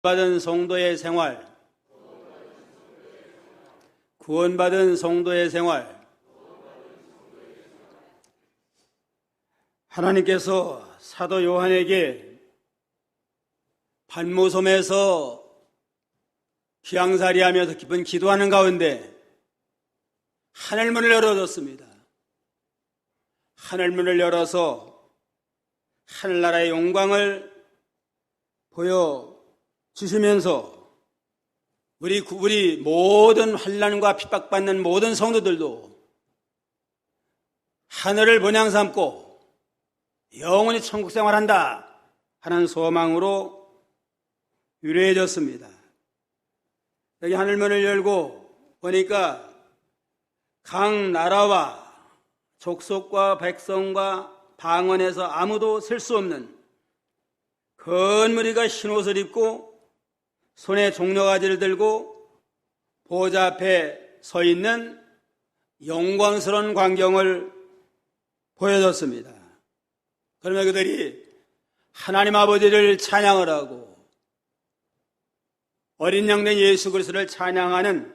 받은 성도의 생활, 구원받은 성도의 생활. 하나님께서 사도 요한에게 반모섬에서 귀양살이하면서 깊은 기도하는 가운데 하늘문을 열어줬습니다. 하늘문을 열어서 하늘나라의 영광을 보여주시면서 우리 모든 환난과 핍박받는 모든 성도들도 하늘을 본향 삼고 영원히 천국 생활한다 하는 소망으로 위로해줬습니다. 여기 하늘문을 열고 보니까 각 나라와 족속과 백성과 방언에서 아무도 셀 수 없는 큰 무리가 흰옷을 입고 손에 종려가지를 들고 보좌 앞에 서 있는 영광스러운 광경을 보여줬습니다. 그러면 그들이 하나님 아버지를 찬양을 하고 어린 양 된 예수 그리스도를 찬양하는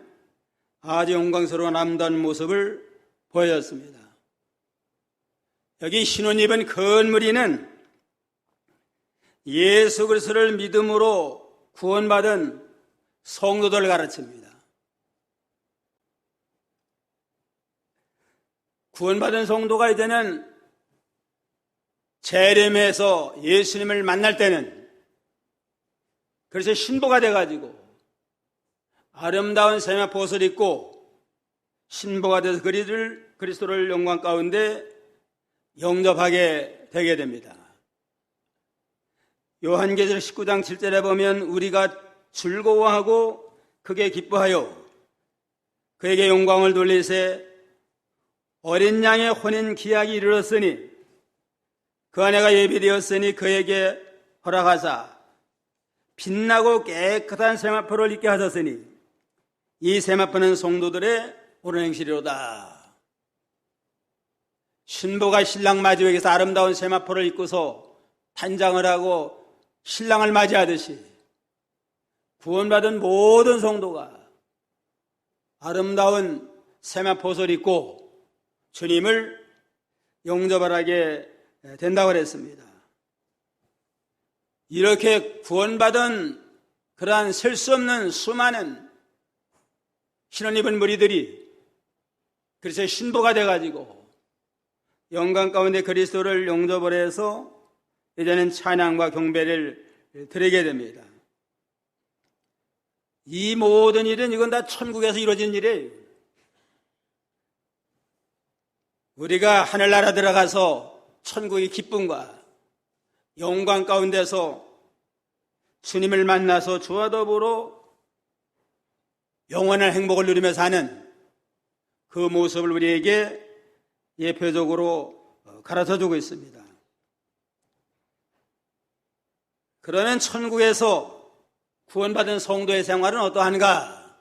아주 영광스러운 아름다운 모습을 보여줬습니다. 여기 흰옷 입은 큰 무리는 예수 그리스도를 믿음으로 구원받은 성도들을 가르칩니다. 구원받은 성도가 이제는 재림해서 예수님을 만날 때는 그래서 신부가 돼가지고 아름다운 세마포옷을 입고 신부가 돼서 그리스도를 영광 가운데 영접하게 되게 됩니다. 요한계시록 19장 7절에 보면 우리가 즐거워하고 크게 기뻐하여 그에게 영광을 돌리세 어린 양의 혼인 기약이 이르렀으니 그 아내가 예비되었으니 그에게 허락하사 빛나고 깨끗한 세마포를 입게 하셨으니 이 세마포는 성도들의 옳은 행실이로다. 신부가 신랑 맞이하기 위해서 아름다운 세마포를 입고서 단장을 하고 신랑을 맞이하듯이 구원받은 모든 성도가 아름다운 세마포옷을 입고 주님을 영접을 하게 된다고 그랬습니다. 이렇게 구원받은 그러한 셀 수 없는 수많은 흰옷 입은 무리들이 그래서 신부가 돼가지고 영광 가운데 그리스도를 영접을 해서 이제는 찬양과 경배를 드리게 됩니다. 이 모든 일은 이건 다 천국에서 이루어진 일이에요. 우리가 하늘나라 들어가서 천국의 기쁨과 영광 가운데서 주님을 만나서 주와 더불어 영원한 행복을 누리며 사는 그 모습을 우리에게 예표적으로 가르쳐주고 있습니다. 그러면 천국에서 구원받은 성도의 생활은 어떠한가?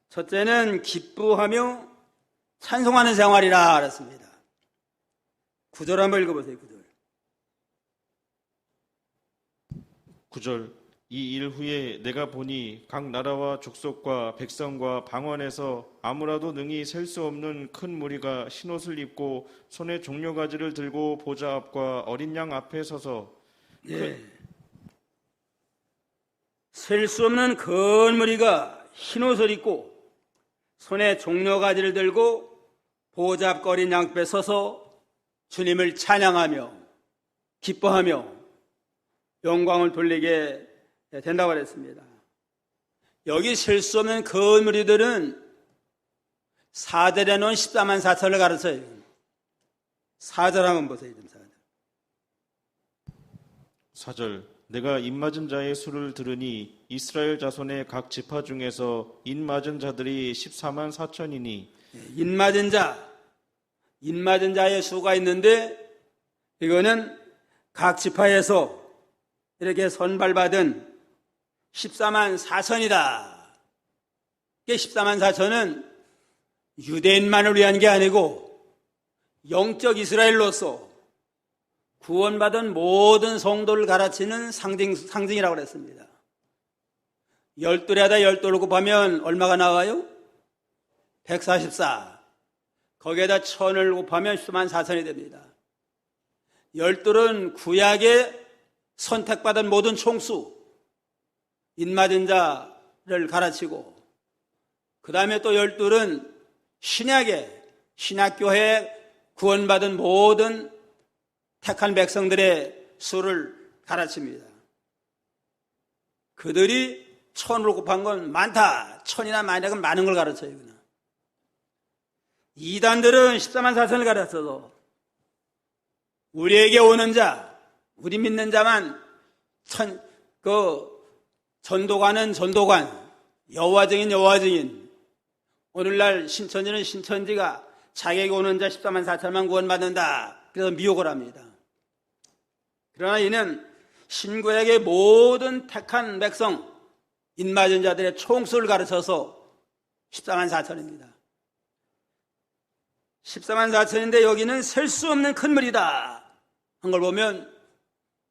첫째는 기뻐하며 찬송하는 생활이라 그랬습니다. 9절 한번 읽어보세요. 9절 이 일 후에 내가 보니 각 나라와 족속과 백성과 방언에서 아무라도 능히 셀 수 없는 큰 무리가 흰옷을 입고 손에 종려가지를 들고 보좌 앞과 어린 양 앞에 서서 셀 수 없는 큰 무리가 흰옷을 입고 손에 종려가지를 들고 보좌 앞과 어린 양 앞에 서서 주님을 찬양하며 기뻐하며 영광을 돌리게 된다고 했습니다. 여기 셀 수 없는 큰 무리들은 4절에 놓은 14만 4천을 가르쳐요. 4절 한번 보세요. 4절 내가 입맞은 자의 수를 들으니 이스라엘 자손의 각 지파 중에서 입맞은 자들이 14만 4천이니 입맞은 자의 수가 있는데 이거는 각 지파에서 이렇게 선발받은 14만 4천이다. 14만 4천은 유대인만을 위한 게 아니고 영적 이스라엘로서 구원받은 모든 성도를 가르치는 상징이라고 그랬습니다. 12에다 12를 곱하면 얼마가 나와요? 144. 거기에다 1000을 곱하면 14만 4천이 됩니다. 12은 구약에 선택받은 모든 총수, 인맞은 자를 가르치고, 그 다음에 또 12은 신약에, 신약교회에 구원받은 모든 택한 백성들의 수를 가르칩니다. 그들이 1000으로 곱한 건 많다. 1000이나 많이 건 많은 걸 가르쳐요. 이단들은 14만 4천을 가르쳐서 우리에게 오는 자, 우리 믿는 자만 전도관은 전도관, 여호와 증인 여호와 증인, 오늘날 신천지는 신천지가 자기에게 오는 자 14만 4천만 구원받는다. 그래서 미혹을 합니다. 그러나 이는 신구약의 모든 택한 백성, 인맞은 자들의 총수를 가르쳐서 14만 4천입니다. 14만 4천인데 여기는 셀 수 없는 큰 물이다 한 걸 보면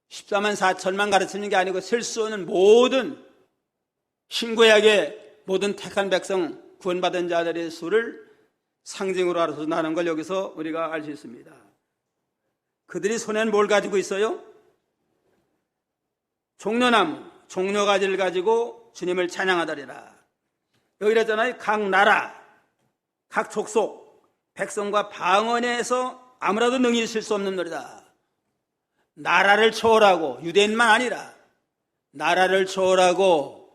14만 4천만 가르치는 게 아니고 셀 수 없는 모든 신구약의 모든 택한 백성, 구원받은 자들의 수를 상징으로 알아서나는 걸 여기서 우리가 알 수 있습니다. 그들이 손에는 뭘 가지고 있어요? 종려나무, 종려가지를 가지고 주님을 찬양하더리라. 여기 그랬잖아요. 각 나라, 각 족속, 백성과 방언에서 아무라도 능히 있을 수 없는 노래다. 나라를 초월하고, 유대인만 아니라 나라를 초월하고,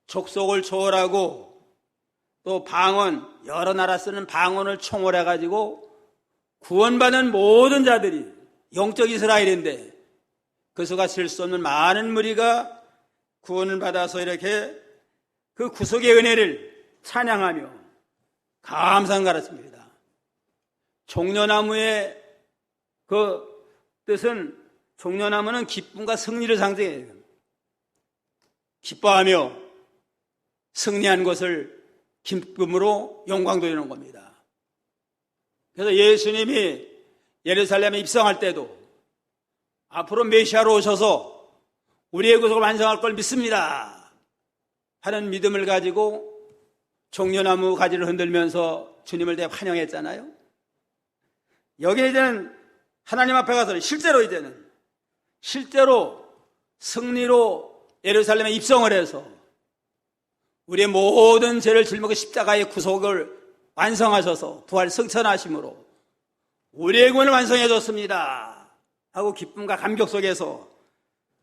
족속을 초월하고, 또 방언, 여러 나라 쓰는 방언을 총월해가지고 구원받은 모든 자들이 영적 이스라엘인데 그 수가 셀 수 없는 많은 무리가 구원을 받아서 이렇게 그 구속의 은혜를 찬양하며 감사를 가르칩니다. 종려나무의 그 뜻은, 종려나무는 기쁨과 승리를 상징해요. 기뻐하며 승리한 것을 기쁨으로 영광 돌리는 겁니다. 그래서 예수님이 예루살렘에 입성할 때도 앞으로 메시아로 오셔서 우리의 구속을 완성할 걸 믿습니다 하는 믿음을 가지고 종려나무 가지를 흔들면서 주님을 대해 환영했잖아요. 여기 이제는 하나님 앞에 가서 실제로 승리로 예루살렘에 입성을 해서 우리의 모든 죄를 짊어지고 십자가의 구속을 완성하셔서 부활 승천하심으로 우리의 구원을 완성해 줬습니다 하고 기쁨과 감격 속에서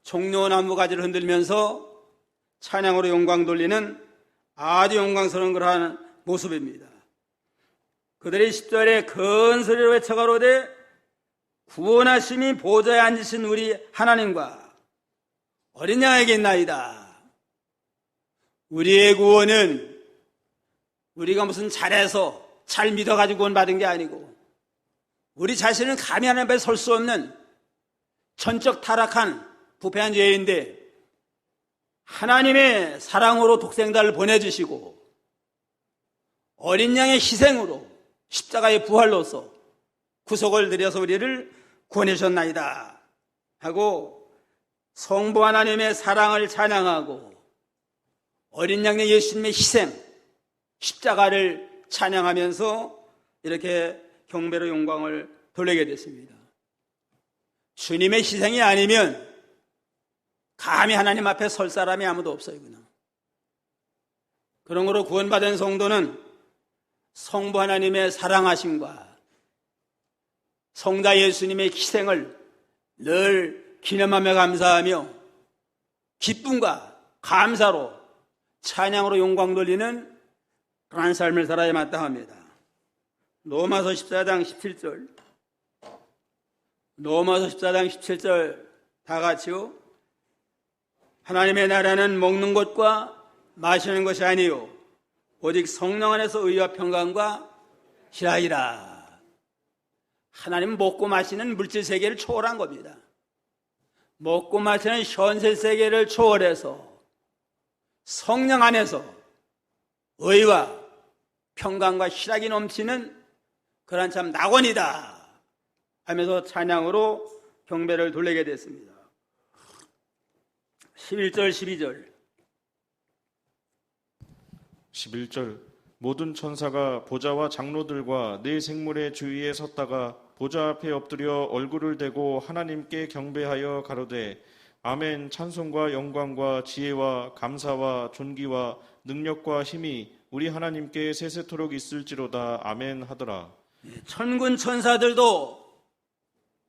종려나무 가지를 흔들면서 찬양으로 영광 돌리는 아주 영광스러운 그러한 모습입니다. 그들이 10절에 큰 소리로 외쳐가로되 구원하심이 보좌에 앉으신 우리 하나님과 어린 양에게 있나이다. 우리의 구원은 우리가 무슨 잘해서 잘 믿어가지고 구원받은 게 아니고 우리 자신은 감히 하나님 앞에 설 수 없는 전적 타락한 부패한 죄인데 하나님의 사랑으로 독생자를 보내주시고 어린 양의 희생으로 십자가의 부활로서 구속을 드려서 우리를 구원해 주셨나이다 하고 성부 하나님의 사랑을 찬양하고 어린 양의 예수님의 희생, 십자가를 찬양하면서 이렇게 경배로 영광을 돌리게 됐습니다. 주님의 희생이 아니면 감히 하나님 앞에 설 사람이 아무도 없어요. 그러므로 구원받은 성도는 성부 하나님의 사랑하심과 성자 예수님의 희생을 늘 기념하며 감사하며 기쁨과 감사로 찬양으로 영광 돌리는 그러한 삶을 살아야 마땅합니다. 로마서 14장 17절, 로마서 14장 17절 다 같이요. 하나님의 나라는 먹는 것과 마시는 것이 아니요 오직 성령 안에서 의와 평강과 희락이라. 하나님은 먹고 마시는 물질 세계를 초월한 겁니다. 먹고 마시는 현세 세계를 초월해서 성령 안에서 의와 평강과 희락이 넘치는 그런 참 낙원이다 하면서 찬양으로 경배를 돌리게 됐습니다. 11절 12절 11절 모든 천사가 보좌와 장로들과 네 생물의 주위에 섰다가 보좌 앞에 엎드려 얼굴을 대고 하나님께 경배하여 가로되 아멘. 찬송과 영광과 지혜와 감사와 존귀와 능력과 힘이 우리 하나님께 세세토록 있을지로다. 아멘 하더라. 천군 천사들도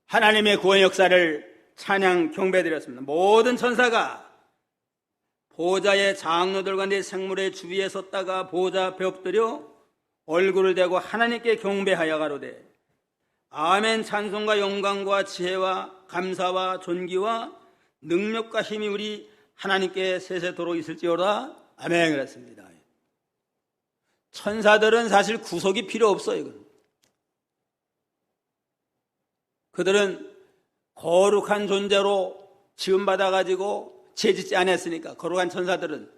하나님의 구원 역사를 찬양 경배드렸습니다. 모든 천사가 보좌의 장로들과 네 생물의 주위에 섰다가 보좌 앞에 엎드려 얼굴을 대고 하나님께 경배하여 가로되 아멘. 찬송과 영광과 지혜와 감사와 존귀와 능력과 힘이 우리 하나님께 세세토록 있을지어다. 아멘. 그랬습니다. 천사들은 사실 구속이 필요 없어요. 이건. 그들은 거룩한 존재로 지음받아가지고 죄짓지 않았으니까. 거룩한 천사들은,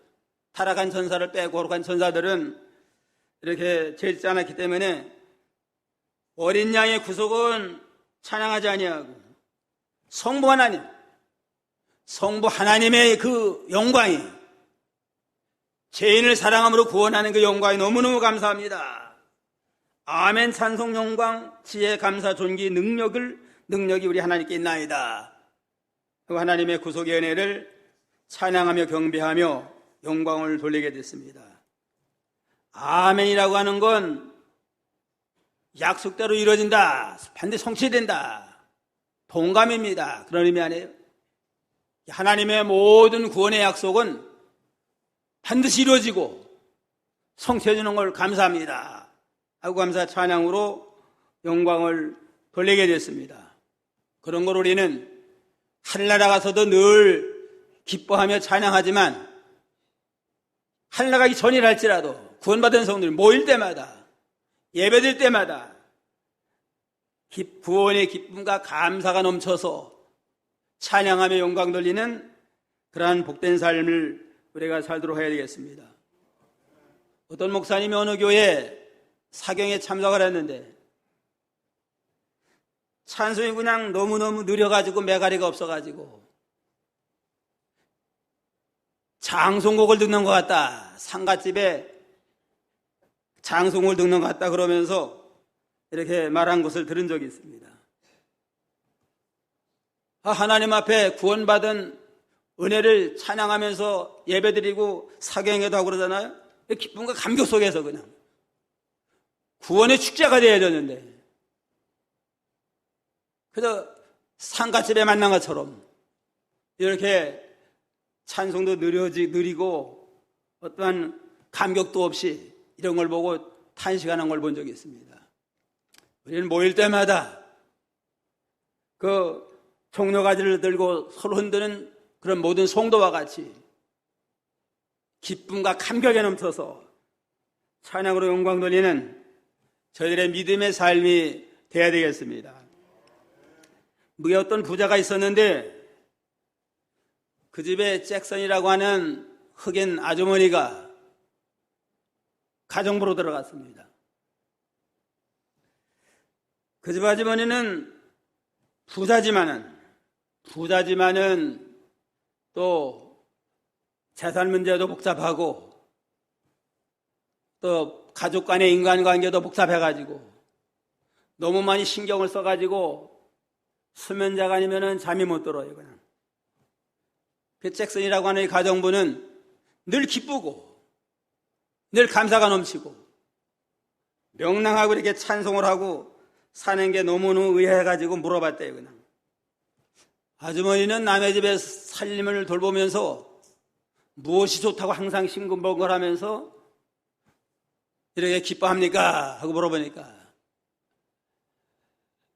타락한 천사를 빼고 거룩한 천사들은 이렇게 죄짓지 않았기 때문에 어린 양의 구속은 찬양하지 아니하고 성부 하나님, 성부 하나님의 그 영광이, 죄인을 사랑함으로 구원하는 그 영광이 너무너무 감사합니다. 아멘. 찬송, 영광, 지혜, 감사, 존귀, 능력이 우리 하나님께 있나이다. 그 하나님의 구속의 은혜를 찬양하며 경배하며 영광을 돌리게 됐습니다. 아멘이라고 하는 건 약속대로 이루어진다, 반드시 성취된다, 동감입니다. 그런 의미 아니에요? 하나님의 모든 구원의 약속은 반드시 이루어지고 성취해 주는 걸 감사합니다 하고 감사 찬양으로 영광을 돌리게 됐습니다. 그런 걸 우리는 하늘나라 가서도 늘 기뻐하며 찬양하지만 하늘나라 가기 전이랄지라도 구원받은 성도들 모일 때마다, 예배드릴 때마다 구원의 기쁨과 감사가 넘쳐서 찬양하며 영광 돌리는 그러한 복된 삶을 우리가 살도록 해야 되겠습니다. 어떤 목사님이 어느 교회 사경에 참석을 했는데 찬송이 그냥 너무너무 느려가지고 매가리가 없어가지고 장송곡을 듣는 것 같다, 상갓집에 장송을 듣는 것 같다 그러면서 이렇게 말한 것을 들은 적이 있습니다. 하나님 앞에 구원받은 은혜를 찬양하면서 예배드리고 사경회도 하고 그러잖아요. 기쁨과 감격 속에서 그냥 구원의 축제가 되어야 되는데, 그래서 상갓집에 만난 것처럼 이렇게 찬송도 느리고 어떠한 감격도 없이 이런 걸 보고 탄식하는 걸 본 적이 있습니다. 우리는 모일 때마다 그 종려가지를 들고 서로 흔드는 그런 모든 성도와 같이 기쁨과 감격에 넘쳐서 찬양으로 영광 돌리는 저희들의 믿음의 삶이 되어야 되겠습니다. 무게 어떤 부자가 있었는데 그 집에 잭슨이라고 하는 흑인 아주머니가 가정부로 들어갔습니다. 그 집 아주머니는 부자지만은 또 재산 문제도 복잡하고 또 가족 간의 인간관계도 복잡해가지고 너무 많이 신경을 써가지고 수면제가 아니면 잠이 못 들어요. 그냥. 그 잭슨이라고 하는 이 가정부는 늘 기쁘고 늘 감사가 넘치고 명랑하고 이렇게 찬송을 하고 사는 게 너무너무 의아해가지고 물어봤대요. 그냥. 아주머니는 남의 집에 살림을 돌보면서 무엇이 좋다고 항상 싱글벙글하면서 이렇게 기뻐합니까? 하고 물어보니까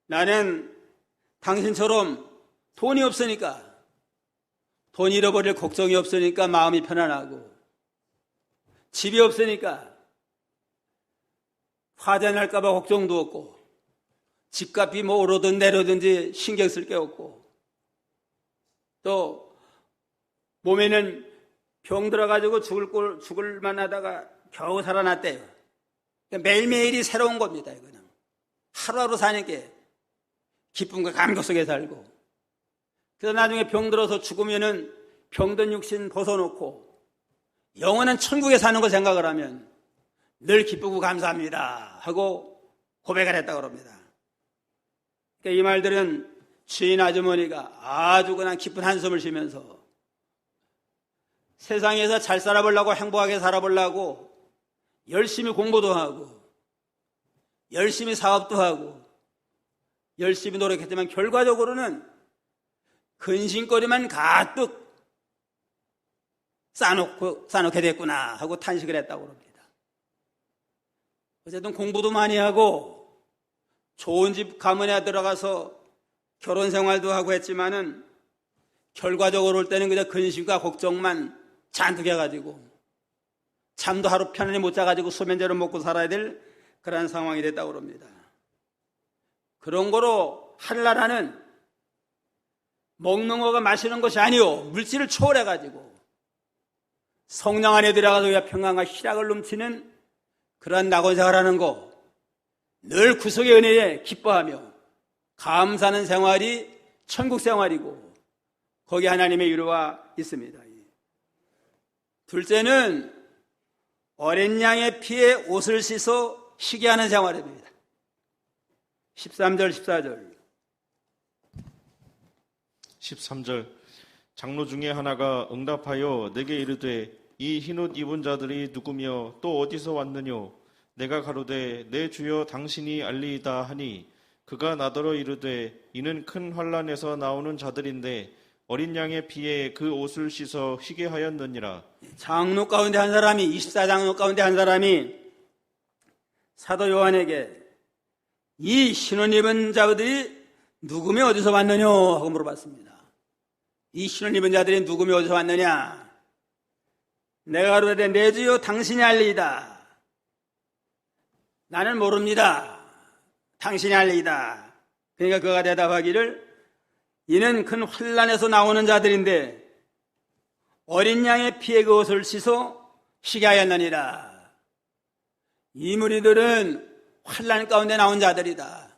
나는 당신처럼 돈이 없으니까, 돈 잃어버릴 걱정이 없으니까 마음이 편안하고, 집이 없으니까 화재 날까봐 걱정도 없고, 집값이 뭐 오르든 내려든지 신경 쓸 게 없고, 또 몸에는 병 들어가지고 죽을 만하다가 겨우 살아났대요. 매일매일이 새로운 겁니다. 이거는 하루하루 사는 게 기쁨과 감격 속에 살고 그래서 나중에 병들어서 죽으면은 병든 육신 벗어놓고 영원한 천국에 사는 거 생각을 하면 늘 기쁘고 감사합니다 하고 고백을 했다고 합니다. 그러니까 이 말들은 주인 아주머니가 아주 그냥 깊은 한숨을 쉬면서 세상에서 잘 살아보려고 행복하게 살아보려고 열심히 공부도 하고 열심히 사업도 하고 열심히 노력했지만 결과적으로는 근심거리만 가득 쌓아놓게 됐구나 하고 탄식을 했다고 합니다. 어쨌든 공부도 많이 하고 좋은 집 가문에 들어가서 결혼 생활도 하고 했지만은 결과적으로 올 때는 그냥 근심과 걱정만 잔뜩 해가지고 잠도 하루 편안히 못 자가지고 수면제를 먹고 살아야 될 그런 상황이 됐다고 합니다. 그런 거로 한나라는 먹는 거가 마시는 것이 아니오 물질을 초월해가지고 성령 안에 들어가서 우리가 평안과 희락을 넘치는 그러한 낙원 생활하는 거 늘 구속의 은혜에 기뻐하며 감사하는 생활이 천국 생활이고 거기 하나님의 위로가 있습니다. 둘째는 어린 양의 피에 옷을 씻어 쉬게 하는 생활입니다. 13절 14절 13절 장로 중에 하나가 응답하여 내게 이르되 이 흰옷 입은 자들이 누구며 또 어디서 왔느뇨? 내가 가로되 내 주여 당신이 알리이다 하니 그가 나더러 이르되 이는 큰 환난에서 나오는 자들인데 어린 양의 피에 그 옷을 씻어 쉬게 하였느니라. 장로 가운데 한 사람이 24장로 가운데 한 사람이 사도 요한에게 이 흰옷 입은 자들이 누구며 어디서 왔느냐 하고 물어봤습니다. 이 흰옷 입은 자들이 누구며 어디서 왔느냐? 내가 가로되 내 주여 당신이 알리이다. 나는 모릅니다. 당신이 알리이다. 그러니까 그가 대답하기를 이는 큰 환난에서 나오는 자들인데 어린 양의 피에 그 옷을 씻어 쉬게 하였느니라. 이 무리들은 환난 가운데 나온 자들이다.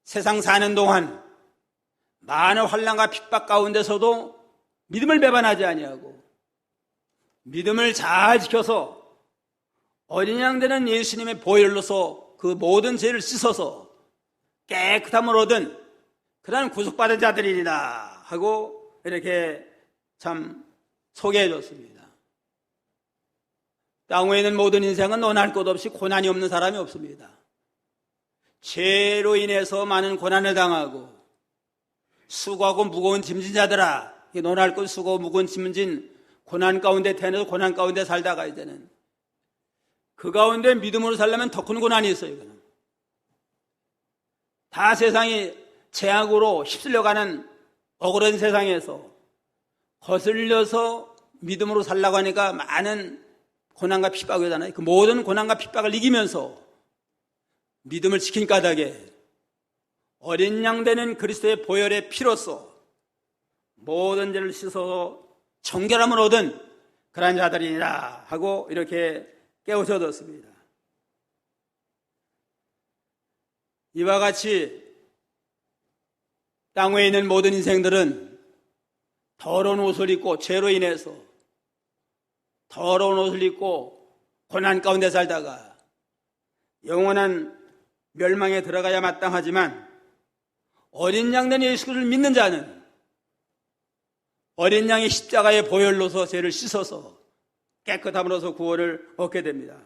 세상 사는 동안 많은 환난과 핍박 가운데서도 믿음을 배반하지 아니하고 믿음을 잘 지켜서 어린 양 되는 예수님의 보혈로서 그 모든 죄를 씻어서 깨끗함을 얻은 그런 구속받은 자들이다 하고 이렇게 참 소개해 줬습니다. 땅 위에 있는 모든 인생은 논할 것 없이 고난이 없는 사람이 없습니다. 죄로 인해서 많은 고난을 당하고 수고하고 무거운 짐진 자들아, 논할 것 수고 무거운 짐진 고난 가운데 태어나서 고난 가운데 살다가 이제는 그 가운데 믿음으로 살려면 더 큰 고난이 있어요. 다 세상이 죄악으로 휩쓸려가는 억울한 세상에서 거슬려서 믿음으로 살라고 하니까 많은 고난과 핍박이 오잖아요. 그 모든 고난과 핍박을 이기면서 믿음을 지킨 까닭에 어린 양 되는 그리스도의 보혈의 피로써 모든 죄를 씻어서 정결함을 얻은 그러한 자들이라 하고 이렇게 깨우쳐뒀습니다. 이와 같이 땅 위에 있는 모든 인생들은 더러운 옷을 입고 죄로 인해서 더러운 옷을 입고 고난 가운데 살다가 영원한 멸망에 들어가야 마땅하지만 어린 양 된 예수를 믿는 자는 어린 양의 십자가의 보혈로서 죄를 씻어서 깨끗함으로써 구원을 얻게 됩니다.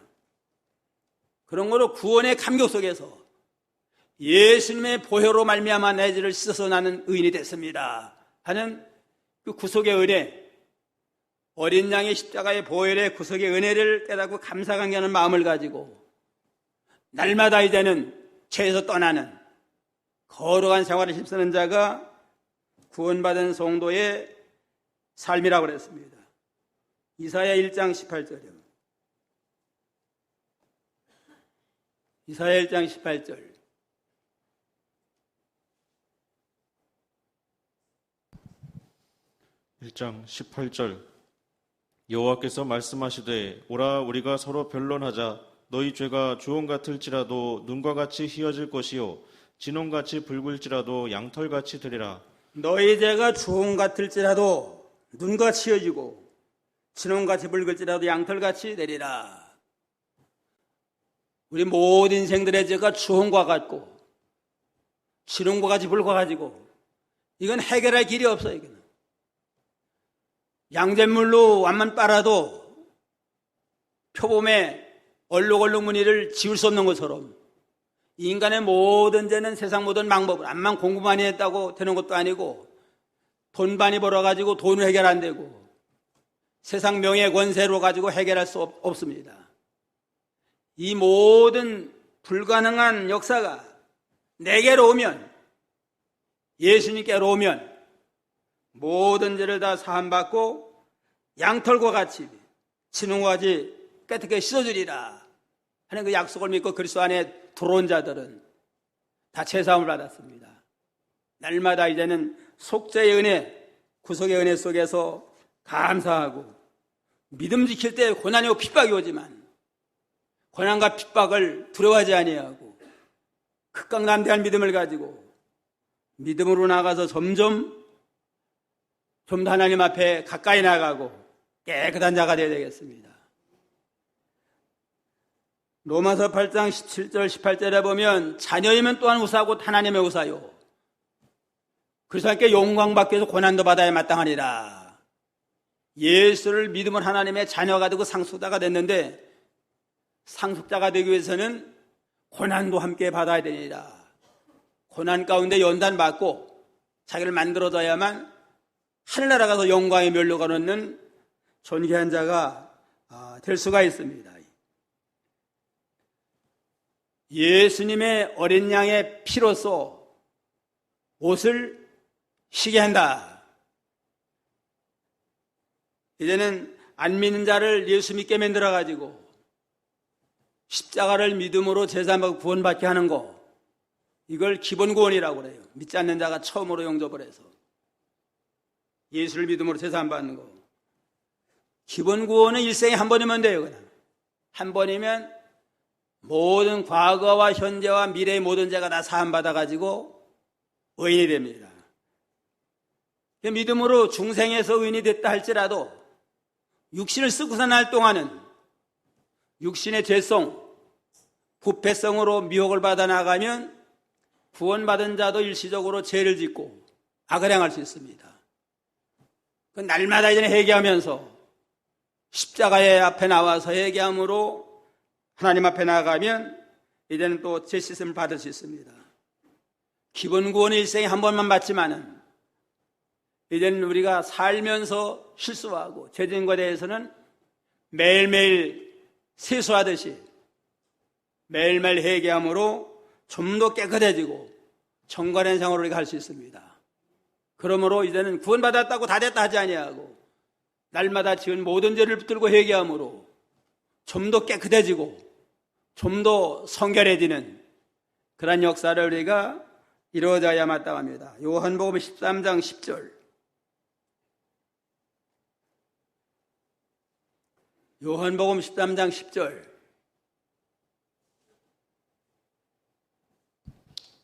그런 거로 구원의 감격 속에서 예수님의 보혈로 말미암아 내 죄를 씻어서 나는 의인이 됐습니다 하는 그 구속의 은혜, 어린 양의 십자가의 보혈의 구속의 은혜를 깨닫고 감사하는 마음을 가지고 날마다 이제는 죄에서 떠나는 거룩한 생활을 힘쓰는 자가 구원받은 성도의 삶이라고 그랬습니다. 이사야 1장 18절이요. 이사야 1장 18절. (1장 18절) 여호와께서 말씀하시되 오라 우리가 서로 변론하자. 너희 죄가 주홍 같을지라도 눈과 같이 희어질 것이요 진홍같이 붉을지라도 양털같이 되리라. 너희 죄가 주홍 같을지라도 눈같이 여지고 진홍같이 붉을지라도 양털같이 내리라. 우리 모든 인생들의 죄가 주홍과 같고 진홍과 같이 붉어가지고 이건 해결할 길이 없어요. 이거는. 양잿물로 완만 빨아도 표범의 얼룩얼룩 무늬를 지울 수 없는 것처럼 인간의 모든 죄는 세상 모든 방법을 암만 공부 많이 했다고 되는 것도 아니고 돈 많이 벌어가지고 돈을 해결 안 되고 세상 명예 권세로 가지고 해결할 수 없습니다. 이 모든 불가능한 역사가 내게로 오면, 예수님께로 오면 모든 죄를 다 사함받고 양털과 같이 진홍과 같이 깨끗하게 씻어주리라 하는 그 약속을 믿고 그리스도 안에 들어온 자들은 다 죄사함을 받았습니다. 날마다 이제는 속죄의 은혜, 구속의 은혜 속에서 감사하고 믿음 지킬 때 고난이 오고 핍박이 오지만 고난과 핍박을 두려워하지 아니하고 극강남대한 믿음을 가지고 믿음으로 나가서 점점 좀 더 하나님 앞에 가까이 나가고 깨끗한 자가 되어야 되겠습니다. 로마서 8장 17절 18절에 보면 자녀이면 또한 우사하고 하나님의 우사요 그래서 함께 영광받기 위해서 고난도 받아야 마땅하니라. 예수를 믿으면 하나님의 자녀가 되고 상속자가 됐는데 상속자가 되기 위해서는 고난도 함께 받아야 되니라. 고난 가운데 연단받고 자기를 만들어져야만 하늘나라 가서 영광의 멸류관 얻는 존귀한 자가 될 수가 있습니다. 예수님의 어린 양의 피로써 옷을 쉬게 한다. 이제는 안 믿는 자를 예수 믿게 만들어가지고 십자가를 믿음으로 제사하고 구원받게 하는 거, 이걸 기본 구원이라고 그래요. 믿지 않는 자가 처음으로 영접을 해서 예수를 믿음으로 제사 안 받는 거. 기본 구원은 일생에 한 번이면 돼요. 그냥 한 번이면 모든 과거와 현재와 미래의 모든 죄가 다 사함받아가지고 의인이 됩니다. 믿음으로 중생에서 의인이 됐다 할지라도 육신을 쓰고 사는 동안은 육신의 죄성, 부패성으로 미혹을 받아 나가면 구원받은 자도 일시적으로 죄를 짓고 악을 행할 수 있습니다. 날마다 이제는 회개하면서 십자가의 앞에 나와서 회개함으로 하나님 앞에 나아가면 이제는 또 죄 씻음을 받을 수 있습니다. 기본 구원은 일생에 한 번만 받지만은 이제는 우리가 살면서 실수하고 죄진과 대해서는 매일매일 세수하듯이 매일매일 회개함으로 좀 더 깨끗해지고 정관한 생활을 우리가 할 수 있습니다. 그러므로 이제는 구원받았다고 다 됐다 하지 아니하고 날마다 지은 모든 죄를 붙들고 회개함으로 좀 더 깨끗해지고 좀 더 성결해지는 그런 역사를 우리가 이루어져야 마땅합니다. 요한복음 13장 10절. 요한복음 13장 10절.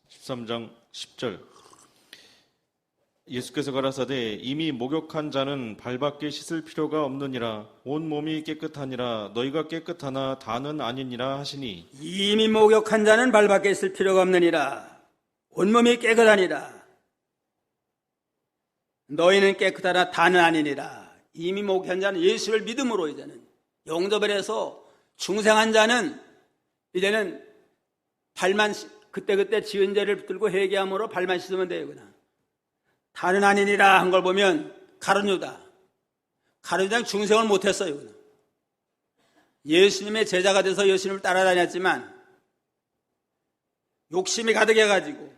13장 10절. 예수께서 가라사대 이미 목욕한 자는 발밖에 씻을 필요가 없느니라. 온 몸이 깨끗하니라. 너희가 깨끗하나 다는 아니니라 하시니. 이미 목욕한 자는 발밖에 씻을 필요가 없느니라. 온몸이 깨끗하니라. 너희는 깨끗하나 다는 아니니라. 이미 목욕한 자는 예수를 믿음으로 이제는 영접을 해서 중생한 자는 이제는 발만 그때그때 지은 죄를 붙들고 회개함으로 발만 씻으면 돼요. 그냥. 다는 아니니라 한 걸 보면 가룟유다. 가룟유다는 중생을 못했어요. 그냥. 예수님의 제자가 돼서 예수님을 따라다녔지만 욕심이 가득해가지고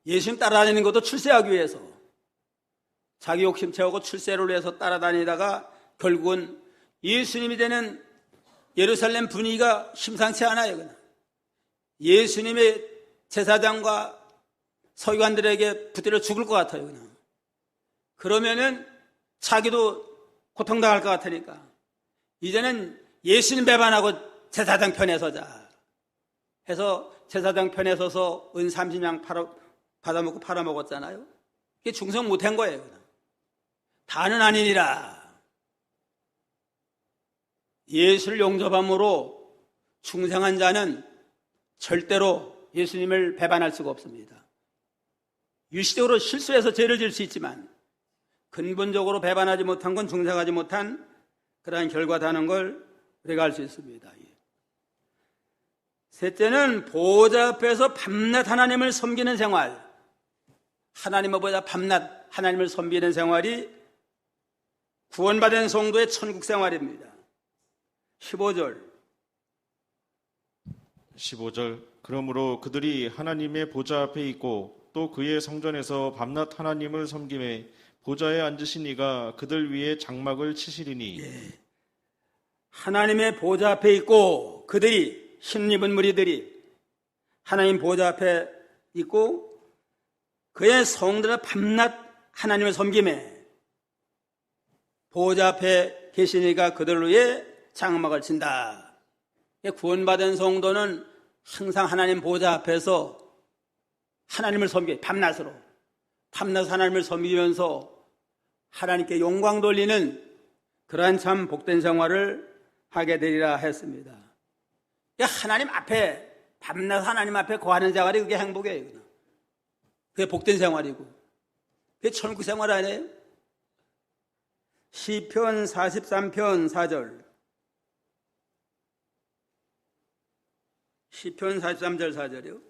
예수님 따라다니는 것도 출세하기 위해서 자기 욕심 채우고 출세를 위해서 따라다니다가 결국은 예수님이 되는 예루살렘 분위기가 심상치 않아요. 그냥. 예수님의 제사장과 서기관들에게 붙들려 죽을 것 같아요. 그냥. 그러면은 자기도 고통당할 것 같으니까 이제는 예수님 배반하고 제사장 편에 서자 해서 제사장 편에 서서 은 30냥 받아먹고 팔아먹었잖아요. 이게 충성 못한 거예요. 다는 아니니라. 예수를 용접함으로 충성한 자는 절대로 예수님을 배반할 수가 없습니다. 일시적으로 실수해서 죄를 질 수 있지만 근본적으로 배반하지 못한 건 충성하지 못한 그러한 결과다는 걸 우리가 알 수 있습니다. 셋째는 보호자 앞에서 밤낮 하나님을 섬기는 생활. 하나님을 보자 밤낮 하나님을 섬기는 생활이 구원받은 성도의 천국 생활입니다. 15절. 그러므로 그들이 하나님의 보좌 앞에 있고 또 그의 성전에서 밤낮 하나님을 섬김에 보좌에 앉으신 이가 그들 위에 장막을 치시리니. 하나님의 보좌 앞에 있고 그들이 흰 입은 무리들이 하나님 보좌 앞에 있고 그의 성도들 밤낮 하나님을 섬김에 보좌 앞에 계신 이가 그들 위에 장막을 친다. 구원받은 성도는 항상 하나님 보좌 앞에서 하나님을 섬겨 밤낮으로 밤낮 하나님을 섬기면서 하나님께 영광 돌리는 그러한 참 복된 생활을 하게 되리라 했습니다. 하나님 앞에 밤낮 하나님 앞에 거하는 생활이 그게 행복이에요. 그게 복된 생활이고 그게 천국 생활 아니에요? 시편 43편 4절. 시편 43절 4절이요.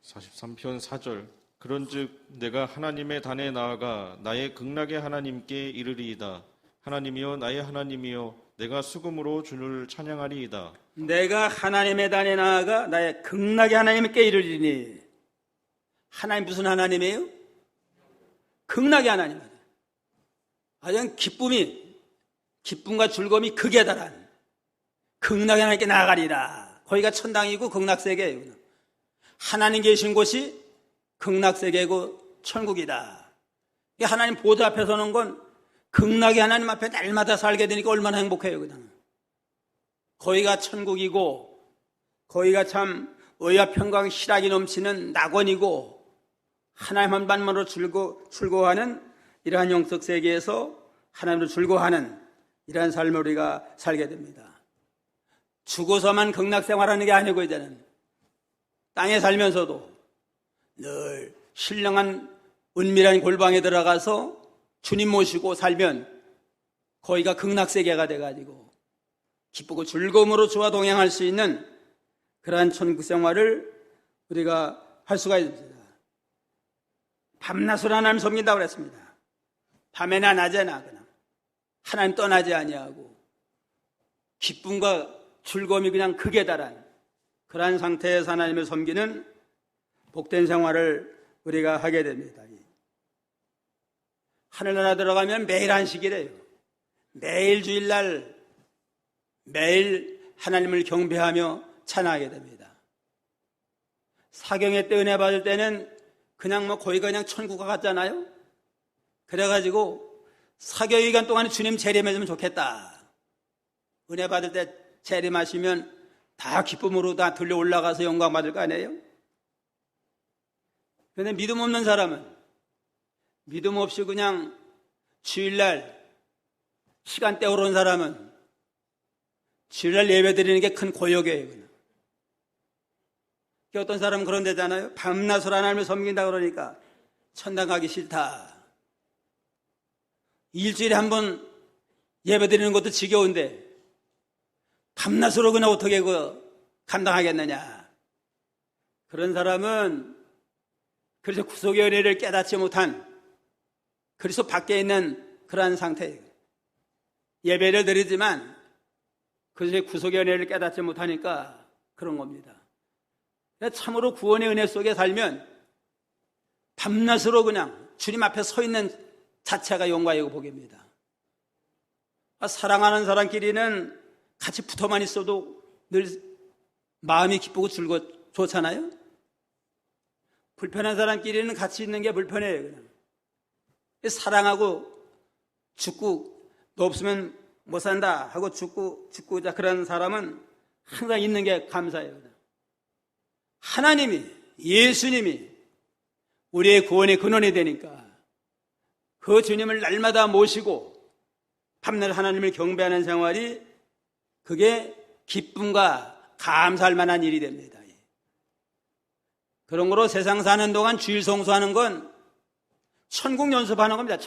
43편 4절. 그런즉 내가 하나님의 단에 나아가 나의 극락의 하나님께 이르리이다. 하나님이여 나의 하나님이여 내가 수금으로 주를 찬양하리이다. 내가 하나님의 단에 나아가 나의 극락의 하나님께 이르리니. 하나님 무슨 하나님이에요? 극락의 하나님. 가장 기쁨과 즐거움이 극에 달한 극락의 하나님께 나아가리라. 거기가 천당이고 극락세계예요. 하나님 계신 곳이 극락세계고 천국이다. 하나님 보좌 앞에 서는 건 극락의 하나님 앞에 날마다 살게 되니까 얼마나 행복해요. 그냥. 거기가 천국이고 거기가 참 의와 평강 희락이 넘치는 낙원이고 하나님 한 반만으로 즐거워하는 이러한 영적 세계에서 하나님으로 즐거워하는 이러한 삶을 우리가 살게 됩니다. 죽어서만 극락생활하는 게 아니고 이제는 땅에 살면서도 늘 신령한 은밀한 골방에 들어가서 주님 모시고 살면 거기가 극락세계가 돼가지고 기쁘고 즐거움으로 주와 동행할 수 있는 그러한 천국 생활을 우리가 할 수가 있습니다. 밤낮으로 하나님 섬긴다고 그랬습니다. 밤에나 낮에나 그냥 하나님 떠나지 아니하고 기쁨과 즐거움이 그냥 극에 달한 그러한 상태에서 하나님을 섬기는 복된 생활을 우리가 하게 됩니다. 하늘나라 들어가면 매일 안식이래요. 매일 주일날 매일 하나님을 경배하며 찬양하게 됩니다. 사경회 때 은혜 받을 때는 그냥 거기가 그냥 천국과 같잖아요. 그래가지고 사경회 기간 동안에 주님 재림해주면 좋겠다. 은혜 받을 때 재림하시면 다 기쁨으로 다 들려 올라가서 영광 받을 거 아니에요? 그런데 믿음 없는 사람은 믿음 없이 그냥 주일날 시간 때우러 온 사람은 주일날 예배 드리는 게 큰 고역이에요. 그냥. 어떤 사람은 그런 데잖아요. 밤낮으로 하나님을 섬긴다 그러니까 천당 가기 싫다. 일주일에 한 번 예배 드리는 것도 지겨운데 밤낮으로 그냥 어떻게 감당하겠느냐. 그런 사람은 그래서 구속의 은혜를 깨닫지 못한 그리스도 밖에 있는 그러한 상태예요. 예배를 드리지만 그것이 구속의 은혜를 깨닫지 못하니까 그런 겁니다. 참으로 구원의 은혜 속에 살면 밤낮으로 그냥 주님 앞에 서 있는 자체가 영광이고 복입니다. 사랑하는 사람끼리는 같이 붙어만 있어도 늘 마음이 기쁘고 좋잖아요. 불편한 사람끼리는 같이 있는 게 불편해요. 그냥. 사랑하고 죽고 너 없으면 못 산다 하고 죽고자 그런 사람은 항상 있는 게 감사해요. 하나님이 예수님이 우리의 구원의 근원이 되니까 그 주님을 날마다 모시고 밤낮 하나님을 경배하는 생활이 그게 기쁨과 감사할 만한 일이 됩니다. 그런 거로 세상 사는 동안 주일 성수하는 건 천국 연습하는 겁니다.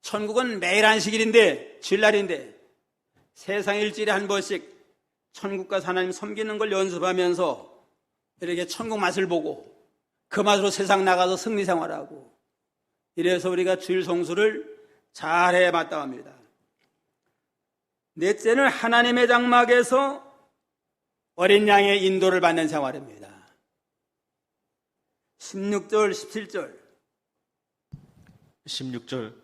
천국은 매일 안식일인데, 주일날인데 세상 일주일에 한 번씩 천국과 하나님 섬기는 걸 연습하면서 이렇게 천국 맛을 보고 그 맛으로 세상 나가서 승리 생활하고, 이래서 우리가 주일 성수를 잘 해 마땅합니다. 넷째는 하나님의 장막에서 어린 양의 인도를 받는 생활입니다. 16절, 17절. 16절.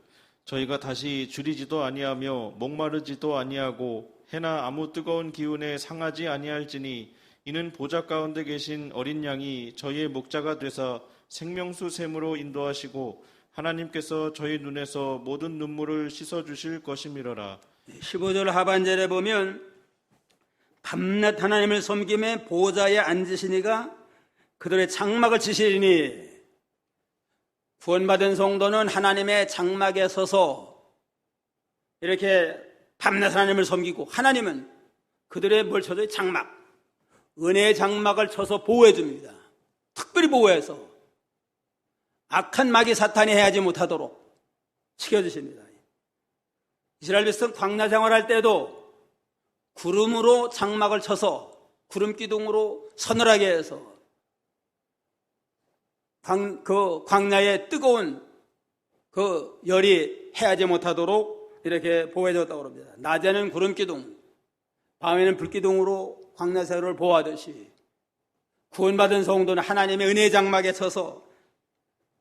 저희가 다시 줄이지도 아니하며 목마르지도 아니하고 해나 아무 뜨거운 기운에 상하지 아니할지니 이는 보좌 가운데 계신 어린 양이 저희의 목자가 되사 생명수 샘으로 인도하시고 하나님께서 저희 눈에서 모든 눈물을 씻어주실 것이미러라. 15절 하반절에 보면 밤낮 하나님을 섬김에 보좌에 앉으시니가 그들의 장막을 치시리니, 구원받은 성도는 하나님의 장막에 서서 이렇게 밤낮 하나님을 섬기고, 하나님은 그들의 뭘 쳐줘요? 장막, 은혜의 장막을 쳐서 보호해 줍니다. 특별히 보호해서 악한 마귀 사탄이 해하지 못하도록 지켜주십니다. 이스라엘 백성 광야 생활할 때도 구름으로 장막을 쳐서 구름 기둥으로 서늘하게 해서 그 광야의 뜨거운 그 열이 해하지 못하도록 이렇게 보호해줬다고 합니다. 낮에는 구름 기둥, 밤에는 불 기둥으로 광야 생활을 보호하듯이 구원받은 성도는 하나님의 은혜 장막에 서서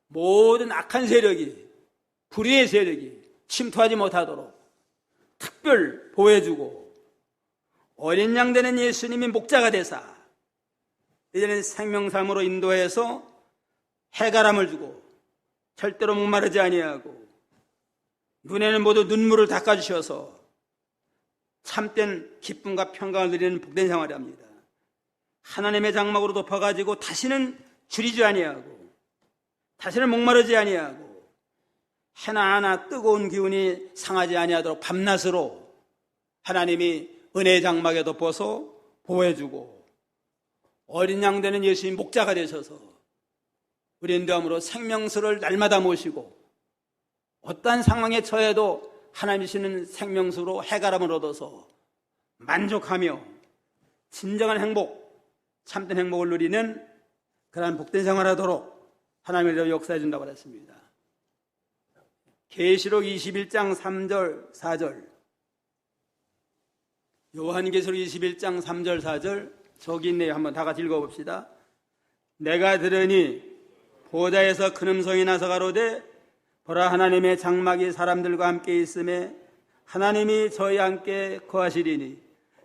모든 악한 세력이, 불의의 세력이 침투하지 못하도록 특별 보호해주고, 어린 양 되는 예수님이 목자가 되사 이제는 생명삼으로 인도해서 해가람을 주고 절대로 목마르지 아니하고 눈에는 모두 눈물을 닦아주셔서 참된 기쁨과 평강을 누리는 복된 생활을 합니다. 하나님의 장막으로 덮어가지고 다시는 줄이지 아니하고 다시는 목마르지 아니하고 해나 뜨거운 기운이 상하지 아니하도록 밤낮으로 하나님이 은혜의 장막에 덮어서 보호해주고, 어린 양 되는 예수님 목자가 되셔서 우리 인도함으로 생명수를 날마다 모시고 어떠한 상황에 처해도 하나님이 주시는 생명수로 해가람을 얻어서 만족하며 진정한 행복, 참된 행복을 누리는 그러한 복된 생활하도록 하나님이 역사해 준다고 했습니다. 계시록 21장 3절 4절, 요한계시록 21장 3절 4절 저기 있네요. 한번 다 같이 읽어봅시다. 내가 들으니 보좌에서 큰 음성이 나서 가로되 보라, 하나님의 장막이 사람들과 함께 있음에 하나님이 저희와 함께 거하시리니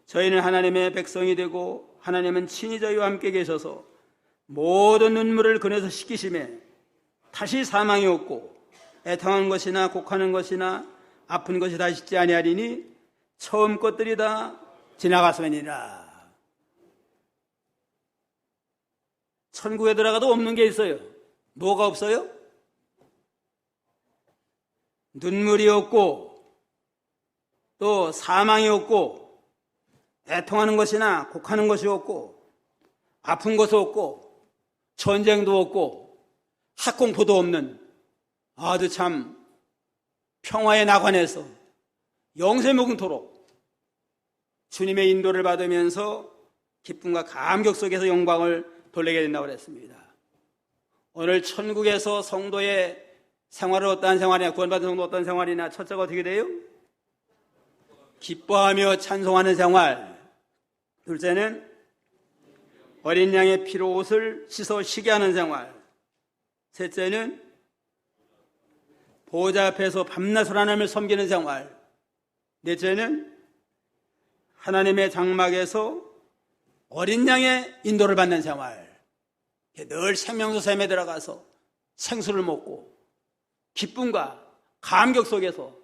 저희는 하나님의 백성이 되고 하나님은 친히 저희와 함께 계셔서 모든 눈물을 그네서 씻기심에 다시 사망이 없고 애통한 것이나 곡하는 것이나 아픈 것이 다시 있지 아니하리니 처음 것들이 다 지나갔으니라. 천국에 들어가도 없는 게 있어요. 뭐가 없어요? 눈물이 없고 또 사망이 없고 애통하는 것이나 곡하는 것이 없고 아픈 것도 없고 전쟁도 없고 학공포도 없는 아주 참 평화의 낙원에서 영세무궁토록 주님의 인도를 받으면서 기쁨과 감격 속에서 영광을 돌리게 된다고 했습니다. 오늘 천국에서 성도의 생활은 어떠한 생활이냐, 구원받은 성도 어떤 생활이냐, 첫째가 어떻게 돼요? 기뻐하며 찬송하는 생활. 둘째는 어린 양의 피로 옷을 씻어 쉬게 하는 생활. 셋째는 보호자 앞에서 밤낮으로 하나님을 섬기는 생활. 넷째는 하나님의 장막에서 어린 양의 인도를 받는 생활. 늘 생명수 샘에 들어가서 생수를 먹고 기쁨과 감격 속에서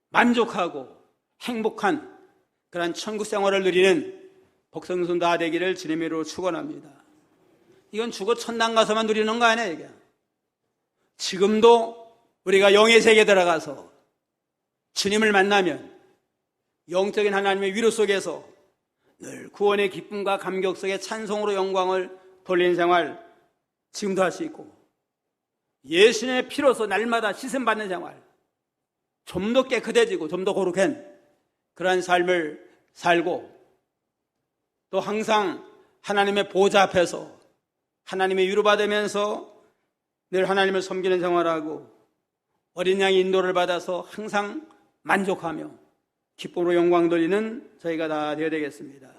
만족하고 행복한 그런 천국 생활을 누리는 복성순 다 되기를 주님으로 축원합니다. 이건 죽어 천당 가서만 누리는 거 아니야, 이게. 지금도 우리가 영의 세계에 들어가서 주님을 만나면 영적인 하나님의 위로 속에서 늘 구원의 기쁨과 감격 속에 찬송으로 영광을 돌리는 생활 지금도 할 수 있고, 예수님의 피로서 날마다 씻음받는 생활, 좀 더 깨끗해지고 좀 더 거룩한 그러한 삶을 살고, 또 항상 하나님의 보좌 앞에서 하나님의 위로받으면서 늘 하나님을 섬기는 생활하고, 어린 양의 인도를 받아서 항상 만족하며 기쁨으로 영광 돌리는 저희가 다 되어야 되겠습니다.